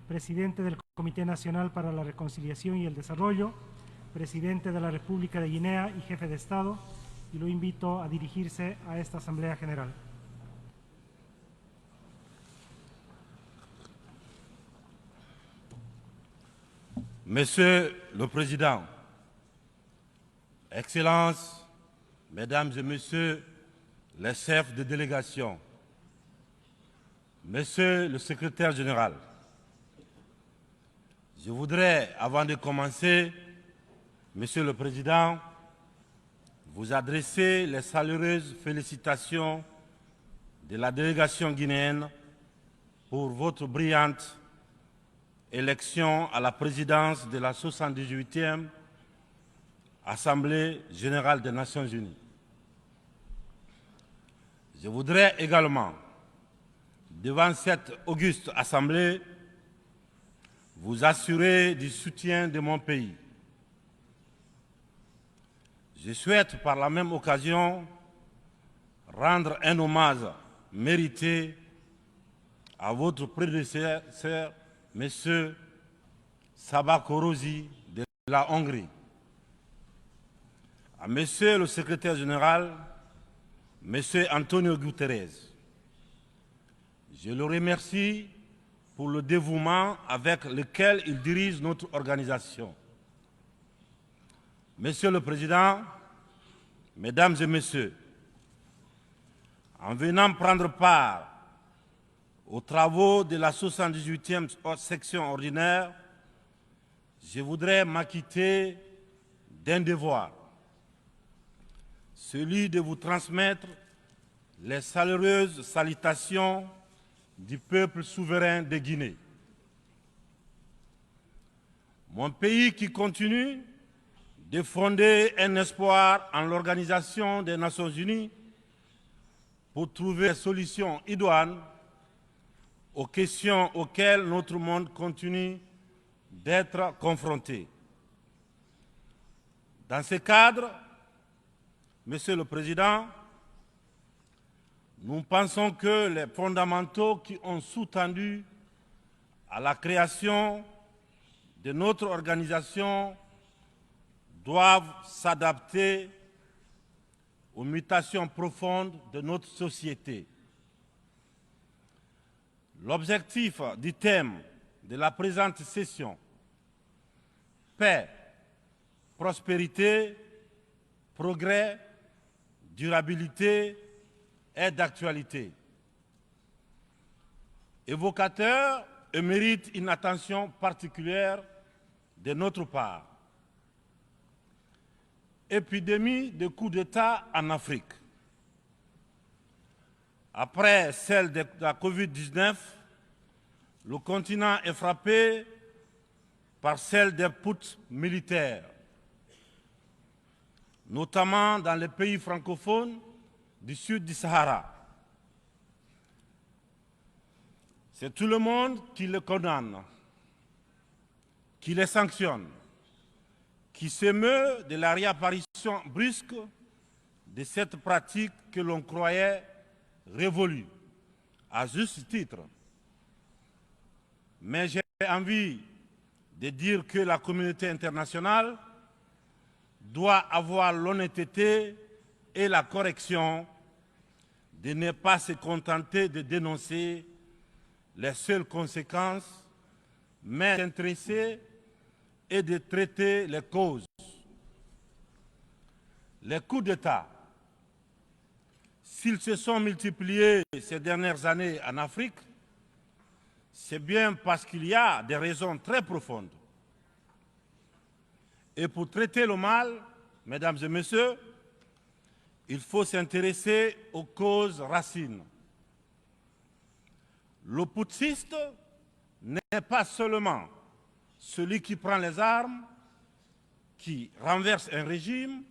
presidente del Comité Nacional para la Reconciliación y el Desarrollo, presidente de la República de Guinea y jefe de Estado, y lo invito a dirigirse a esta Asamblea General. Monsieur le Président, Excellences, Mesdames et Messieurs les chefs de délégation, Monsieur le Secrétaire général, je voudrais, avant de commencer, Monsieur le Président, vous adresser les chaleureuses félicitations de la délégation guinéenne pour votre brillante élection à la présidence de la 78e Assemblée générale des Nations unies. Je voudrais également, devant cette auguste Assemblée, vous assurer du soutien de mon pays. Je souhaite par la même occasion rendre un hommage mérité à votre prédécesseur, M. Saba Korosi de la Hongrie, à M. le secrétaire général, M. Antonio Guterres. Je le remercie pour le dévouement avec lequel il dirige notre organisation. Monsieur le Président, Mesdames et Messieurs, en venant prendre part aux travaux de la 78e section ordinaire, je voudrais m'acquitter d'un devoir, celui de vous transmettre les chaleureuses salutations du peuple souverain de Guinée. Mon pays qui continue de fonder un espoir en l'Organisation des Nations Unies pour trouver des solutions idoines aux questions auxquelles notre monde continue d'être confronté. Dans ce cadre, Monsieur le Président, nous pensons que les fondamentaux qui ont sous-tendu à la création de notre organisation doivent s'adapter aux mutations profondes de notre société. L'objectif du thème de la présente session, paix, prospérité, progrès, durabilité, est d'actualité. Évocateur et mérite une attention particulière de notre part. Épidémie de coups d'État en Afrique. Après celle de la Covid-19, le continent est frappé par celle des putschs militaires, notamment dans les pays francophones du sud du Sahara. C'est tout le monde qui les condamne, qui les sanctionne, qui s'émeut de la réapparition brusque de cette pratique que l'on croyait révolue, à juste titre. Mais j'ai envie de dire que la communauté internationale doit avoir l'honnêteté et la correction de ne pas se contenter de dénoncer les seules conséquences, mais s'intéresser et de traiter les causes. Les coups d'État, s'ils se sont multipliés ces dernières années en Afrique, c'est bien parce qu'il y a des raisons très profondes. Et pour traiter le mal, mesdames et messieurs, il faut s'intéresser aux causes racines. Le putschiste n'est pas seulement celui qui prend les armes, qui renverse un régime.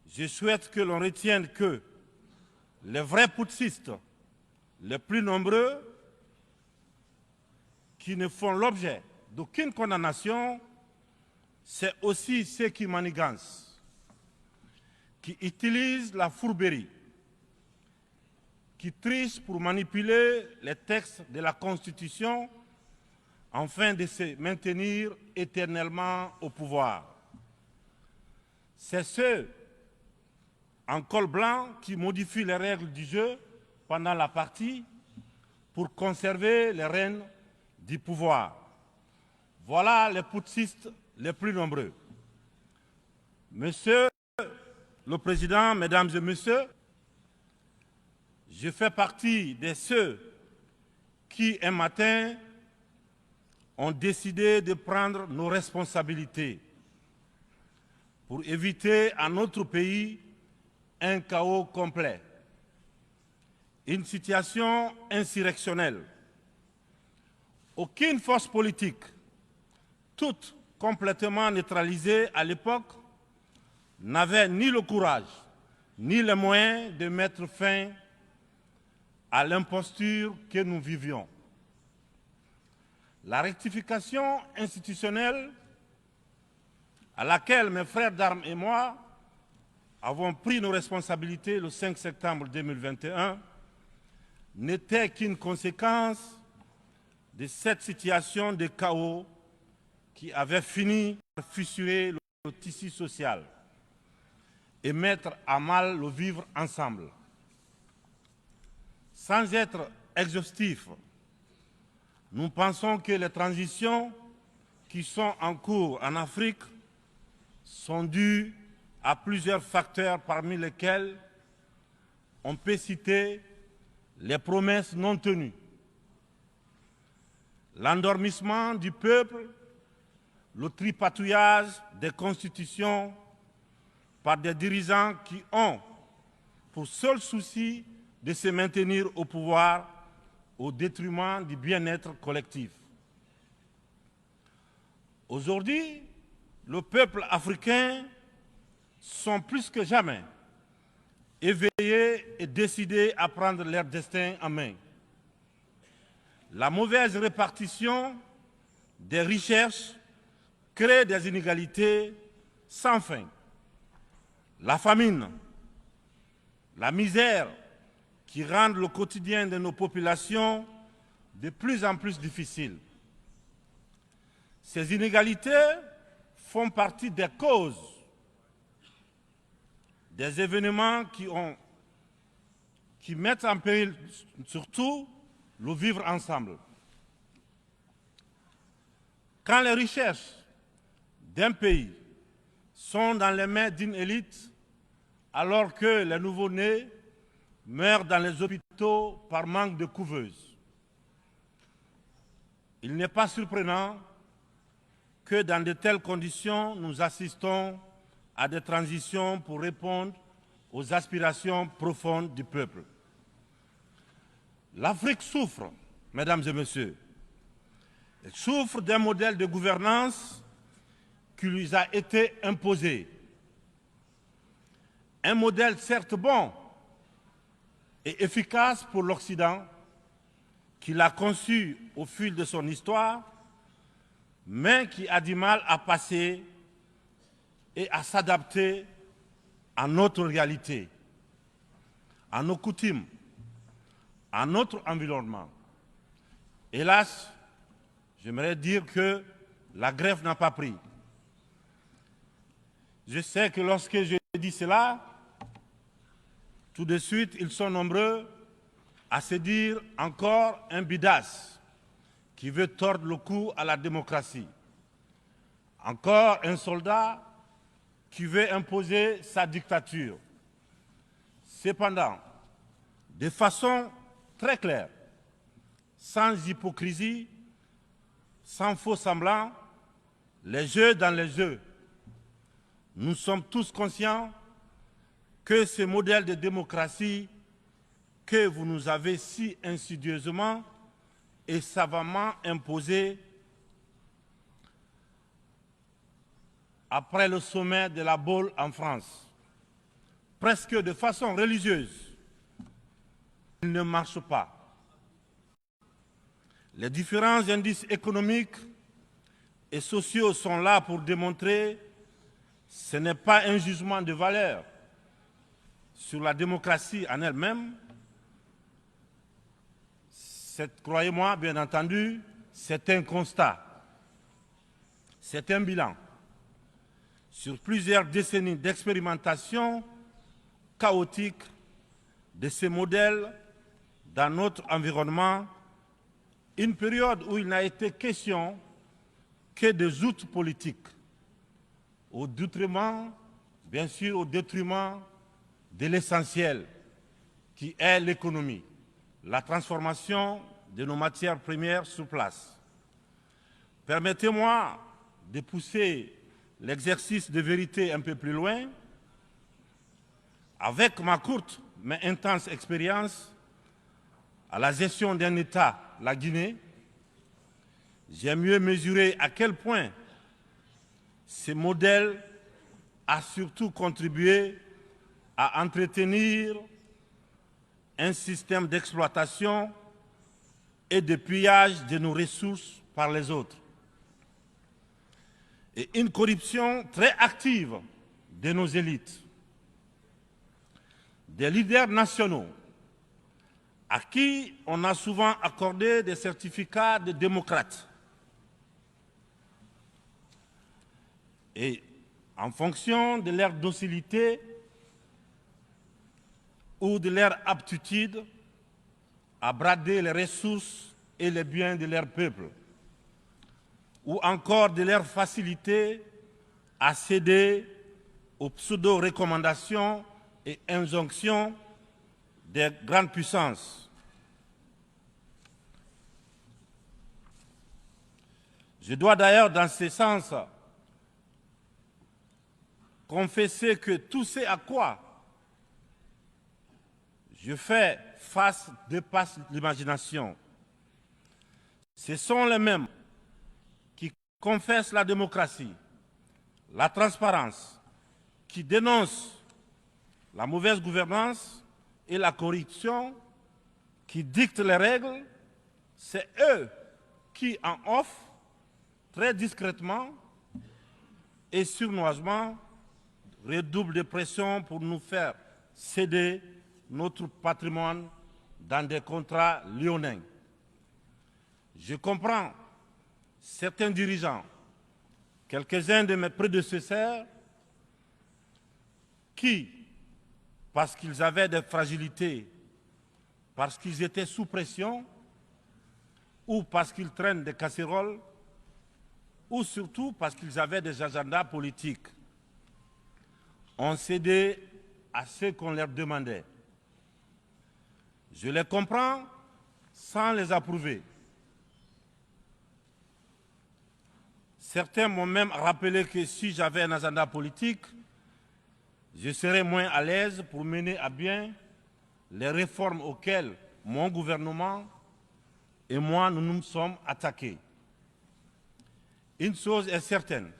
Je souhaite que l'on retienne que les vrais putschistes, les plus nombreux, qui ne font l'objet d'aucune condamnation, c'est aussi ceux qui manigancent, qui utilisent la fourberie, qui trichent pour manipuler les textes de la Constitution afin de se maintenir éternellement au pouvoir. C'est ceux en col blanc qui modifient les règles du jeu pendant la partie pour conserver les rênes du pouvoir. Voilà les putschistes les plus nombreux. Monsieur le Président, Mesdames et Messieurs, je fais partie de ceux qui, un matin, ont décidé de prendre nos responsabilités pour éviter à notre pays un chaos complet, une situation insurrectionnelle. Aucune force politique, toute complètement neutralisée à l'époque, n'avait ni le courage ni les moyens de mettre fin à l'imposture que nous vivions. La rectification institutionnelle à laquelle mes frères d'armes et moi avons pris nos responsabilités le 5 septembre 2021 n'était qu'une conséquence de cette situation de chaos qui avait fini par fissurer le tissu social et mettre à mal le vivre ensemble. Sans être exhaustif, nous pensons que les transitions qui sont en cours en Afrique sont dues à plusieurs facteurs parmi lesquels on peut citer les promesses non tenues, l'endormissement du peuple, le tripatouillage des constitutions par des dirigeants qui ont pour seul souci de se maintenir au pouvoir au détriment du bien-être collectif. Aujourd'hui, le peuple africain sont plus que jamais éveillés et décidés à prendre leur destin en main. La mauvaise répartition des richesses crée des inégalités sans fin. La famine, la misère qui rendent le quotidien de nos populations de plus en plus difficile. Ces inégalités font partie des causes des événements qui mettent en péril surtout le vivre ensemble. Quand les richesses d'un pays sont dans les mains d'une élite, alors que les nouveau-nés meurent dans les hôpitaux par manque de couveuses, il n'est pas surprenant que dans de telles conditions, nous assistons à des transitions pour répondre aux aspirations profondes du peuple. L'Afrique souffre, mesdames et messieurs. Elle souffre d'un modèle de gouvernance qui lui a été imposé. Un modèle certes bon et efficace pour l'Occident, qu'il a conçu au fil de son histoire, mais qui a du mal à passer et à s'adapter à notre réalité, à nos coutumes, à notre environnement. Hélas, j'aimerais dire que la grève n'a pas pris. Je sais que lorsque je dis cela, tout de suite, ils sont nombreux à se dire encore un bidas qui veut tordre le cou à la démocratie. Encore un soldat qui veut imposer sa dictature. Cependant, de façon très claire, sans hypocrisie, sans faux semblant, les jeux dans les jeux, nous sommes tous conscients que ce modèle de démocratie que vous nous avez si insidieusement et savamment imposé après le sommet de la Baule en France, presque de façon religieuse, il ne marche pas. Les différents indices économiques et sociaux sont là pour démontrer que ce n'est pas un jugement de valeur sur la démocratie en elle-même, croyez-moi, bien entendu, c'est un constat, c'est un bilan sur plusieurs décennies d'expérimentation chaotique de ces modèles dans notre environnement, une période où il n'a été question que des outils politiques, au détriment, bien sûr, au détriment de l'essentiel, qui est l'économie, la transformation de nos matières premières sur place. Permettez-moi de pousser l'exercice de vérité un peu plus loin. Avec ma courte mais intense expérience à la gestion d'un État, la Guinée, j'ai mieux mesuré à quel point ce modèle a surtout contribué à entretenir un système d'exploitation et de pillage de nos ressources par les autres, et une corruption très active de nos élites, des leaders nationaux à qui on a souvent accordé des certificats de démocrates. Et en fonction de leur docilité ou de leur aptitude à brader les ressources et les biens de leur peuple, ou encore de leur facilité à céder aux pseudo-recommandations et injonctions des grandes puissances. Je dois d'ailleurs, dans ce sens, confesser que tout ce à quoi je fais face dépasse l'imagination. Ce sont les mêmes qui confessent la démocratie, la transparence, qui dénoncent la mauvaise gouvernance et la corruption, qui dictent les règles. C'est eux qui en offrent très discrètement et sournoisement redoublent de pression pour nous faire céder notre patrimoine dans des contrats lyonnais. Je comprends certains dirigeants, quelques-uns de mes prédécesseurs, qui, parce qu'ils avaient des fragilités, parce qu'ils étaient sous pression, ou parce qu'ils traînent des casseroles, ou surtout parce qu'ils avaient des agendas politiques, ont cédé à ce qu'on leur demandait. Je les comprends sans les approuver. Certains m'ont même rappelé que si j'avais un agenda politique, je serais moins à l'aise pour mener à bien les réformes auxquelles mon gouvernement et moi nous nous sommes attaqués. Une chose est certaine,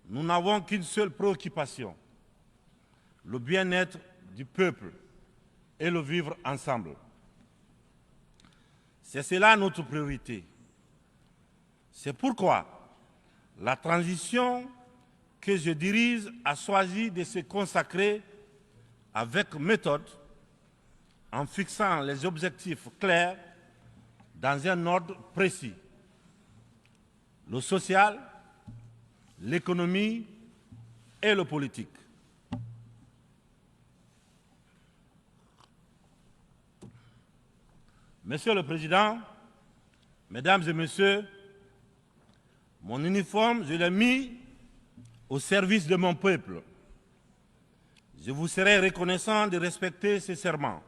nous n'avons qu'une seule préoccupation, le bien-être du peuple et le vivre ensemble. C'est cela notre priorité. C'est pourquoi la transition que je dirige a choisi de se consacrer avec méthode en fixant les objectifs clairs dans un ordre précis. Le social, l'économie et le politique. Monsieur le Président, Mesdames et Messieurs, mon uniforme, je l'ai mis au service de mon peuple. Je vous serai reconnaissant de respecter ce serment,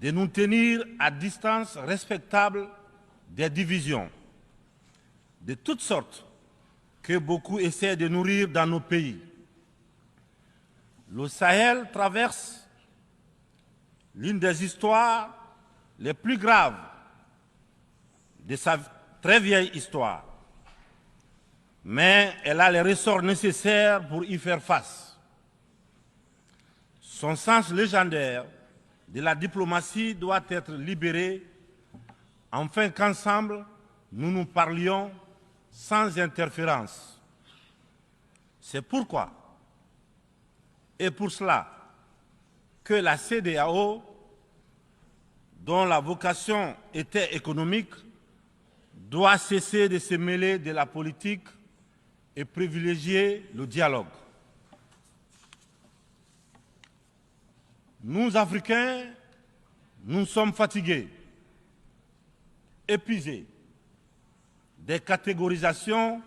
de nous tenir à distance respectable des divisions, de toutes sortes que beaucoup essaient de nourrir dans nos pays. Le Sahel traverse l'une des histoires les plus graves de sa très vieille histoire, mais elle a les ressorts nécessaires pour y faire face. Son sens légendaire de la diplomatie doit être libéré afin qu'ensemble, nous nous parlions sans interférence. C'est pourquoi, et pour cela, que la CEDEAO dont la vocation était économique, doit cesser de se mêler de la politique et privilégier le dialogue. Nous, Africains, nous sommes fatigués, épuisés des catégorisations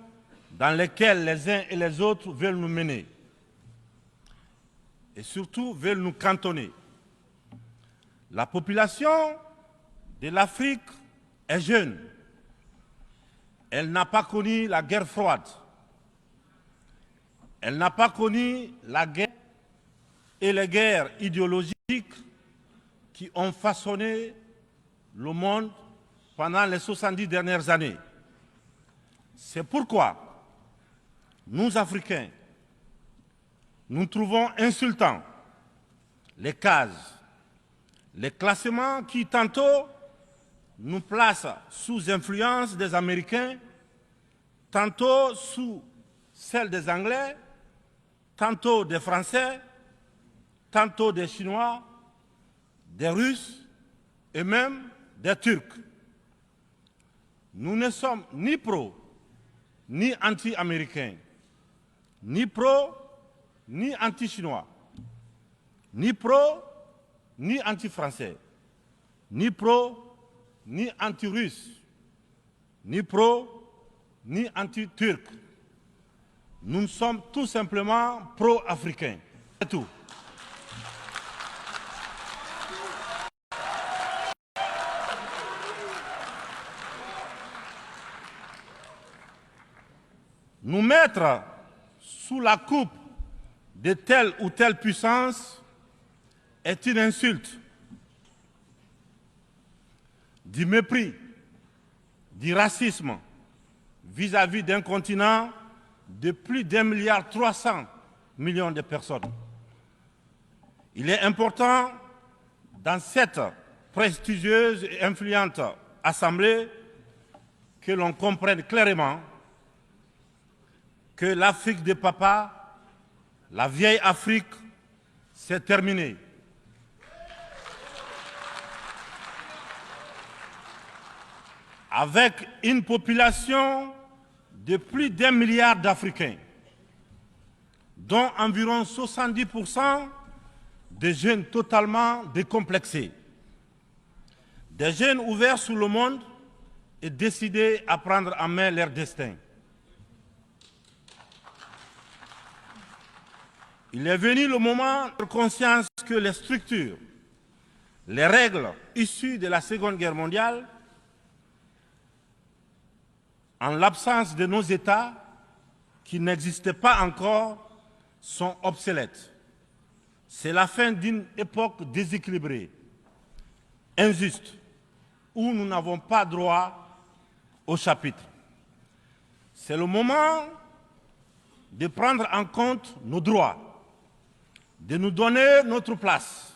dans lesquelles les uns et les autres veulent nous mener et surtout veulent nous cantonner. La population de l'Afrique est jeune. Elle n'a pas connu la guerre froide. Elle n'a pas connu la guerre et les guerres idéologiques qui ont façonné le monde pendant les 70 dernières années. C'est pourquoi nous, Africains, nous trouvons insultants les cases, les classements qui tantôt nous placent sous influence des Américains, tantôt sous celle des Anglais, tantôt des Français, tantôt des Chinois, des Russes et même des Turcs. Nous ne sommes ni pro, ni anti-américains, ni pro, ni anti-chinois, ni pro, ni anti-français, ni pro, ni anti-russe, ni pro, ni anti-turc. Nous sommes tout simplement pro-africains. C'est tout. Nous mettre sous la coupe de telle ou telle puissance est une insulte, du mépris, du racisme vis-à-vis d'un continent de plus d'1,3 milliard de personnes. Il est important, dans cette prestigieuse et influente assemblée, que l'on comprenne clairement que l'Afrique de papa, la vieille Afrique, c'est terminé. Avec une population de plus d'1 milliard d'Africains, dont environ 70% de jeunes totalement décomplexés, des jeunes ouverts sur le monde et décidés à prendre en main leur destin. Il est venu le moment de prendre conscience que les structures, les règles issues de la Seconde Guerre mondiale, en l'absence de nos États, qui n'existaient pas encore, sont obsolètes. C'est la fin d'une époque déséquilibrée, injuste, où nous n'avons pas droit au chapitre. C'est le moment de prendre en compte nos droits, de nous donner notre place,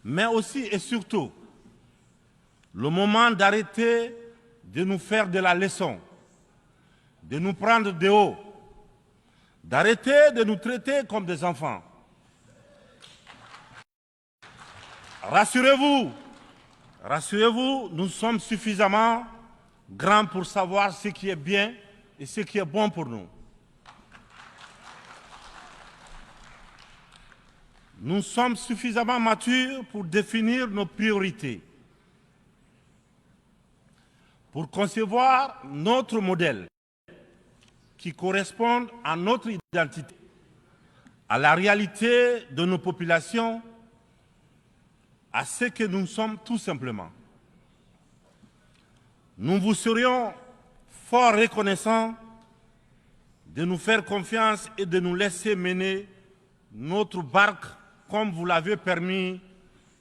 mais aussi et surtout le moment d'arrêter de nous faire de la leçon, de nous prendre de haut, d'arrêter de nous traiter comme des enfants. Rassurez-vous, rassurez-vous, nous sommes suffisamment grands pour savoir ce qui est bien et ce qui est bon pour nous. Nous sommes suffisamment matures pour définir nos priorités, pour concevoir notre modèle qui corresponde à notre identité, à la réalité de nos populations, à ce que nous sommes tout simplement. Nous vous serions fort reconnaissants de nous faire confiance et de nous laisser mener notre barque comme vous l'avez permis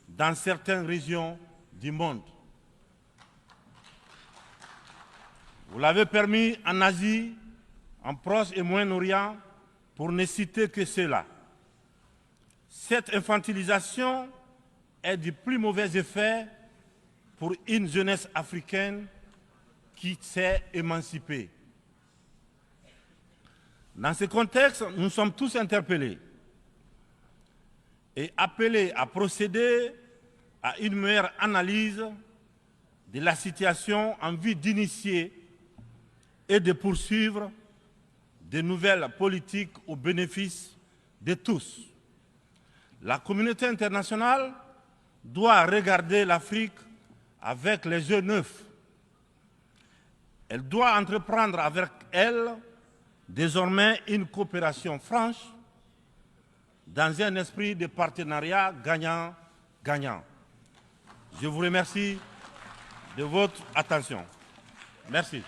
dans certaines régions du monde. Vous l'avez permis en Asie, en Proche et Moyen-Orient, pour ne citer que cela. Cette infantilisation est du plus mauvais effet pour une jeunesse africaine qui s'est émancipée. Dans ce contexte, nous sommes tous interpellés et appelés à procéder à une meilleure analyse de la situation en vue d'initier et de poursuivre de nouvelles politiques au bénéfice de tous. La communauté internationale doit regarder l'Afrique avec les yeux neufs. Elle doit entreprendre avec elle désormais une coopération franche dans un esprit de partenariat gagnant-gagnant. Je vous remercie de votre attention. Merci.